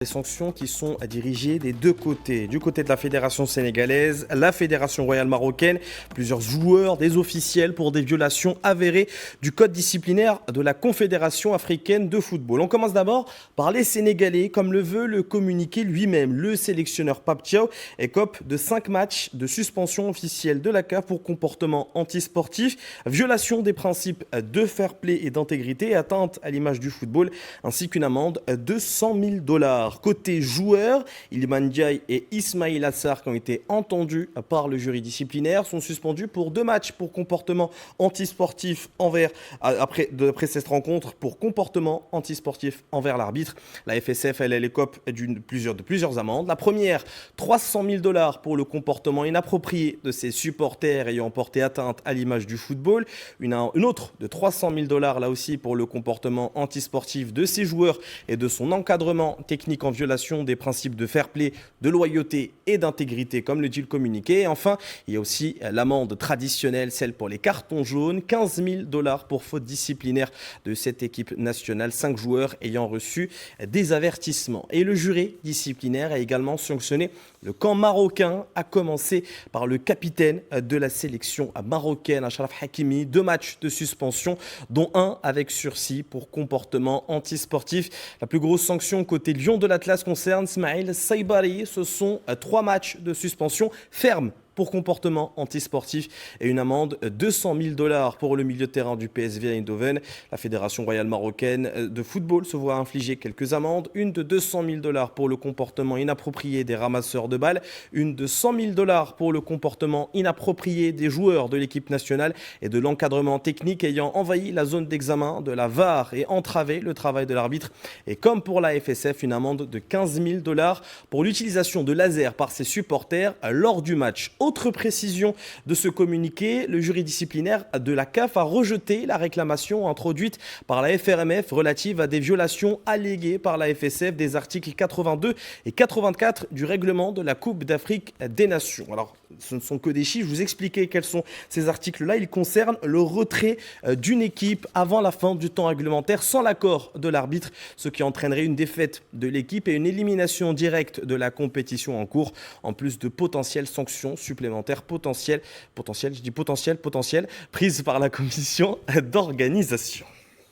Des sanctions qui sont dirigées des deux côtés. Du côté de la fédération sénégalaise, la fédération royale marocaine, plusieurs joueurs, des officiels pour des violations avérées du code disciplinaire de la Confédération africaine de football. On commence d'abord par les Sénégalais, comme le veut le communiqué lui-même. Le sélectionneur Pape Thiaw écope de 5 matchs de suspension officielle de la CAF pour comportement antisportif, violation des principes de fair play et d'intégrité, atteinte à l'image du football, ainsi qu'une amende de 100 000 $. Côté joueurs, Iliman Ndiaye et Ismail Assar, qui ont été entendus par le jury disciplinaire, sont suspendus pour 2 matchs pour comportement antisportif après cette rencontre pour comportement antisportif envers l'arbitre. La FSF, elle écope de plusieurs amendes. La première, 300 000 $ pour le comportement inapproprié de ses supporters ayant porté atteinte à l'image du football. Une autre de 300 000 $ là aussi pour le comportement antisportif de ses joueurs et de son encadrement technique en violation des principes de fair play, de loyauté et d'intégrité, comme le dit le communiqué. Et enfin, il y a aussi l'amende traditionnelle, celle pour les cartons jaunes, 15 000 $ pour faute disciplinaire de cette équipe nationale, 5 joueurs ayant reçu des avertissements. Et le jury disciplinaire a également sanctionné le camp marocain, à commencer par le capitaine de la sélection marocaine, Achraf Hakimi, 2 matchs de suspension, dont un avec sursis pour comportement antisportif. La plus grosse sanction côté Lion de l'Atlas concerne Smaïl Saibari. Ce sont 3 matchs de suspension ferme pour comportement antisportif et une amende de 100 000 $ pour le milieu de terrain du PSV Eindhoven. La Fédération royale marocaine de football se voit infliger quelques amendes. Une de 200 000 $ pour le comportement inapproprié des ramasseurs de balles. Une de 100 000 $ pour le comportement inapproprié des joueurs de l'équipe nationale et de l'encadrement technique ayant envahi la zone d'examen de la VAR et entravé le travail de l'arbitre. Et comme pour la FSF, une amende de 15 000 $ pour l'utilisation de laser par ses supporters lors du match. Autre précision de ce communiqué, le jury disciplinaire de la CAF a rejeté la réclamation introduite par la FRMF relative à des violations alléguées par la FSF des articles 82 et 84 du règlement de la Coupe d'Afrique des Nations. Alors, ce ne sont que des chiffres, je vous expliquais quels sont ces articles-là. Ils concernent le retrait d'une équipe avant la fin du temps réglementaire sans l'accord de l'arbitre, ce qui entraînerait une défaite de l'équipe et une élimination directe de la compétition en cours, en plus de potentielles sanctions supplémentaires potentielles prises par la commission d'organisation.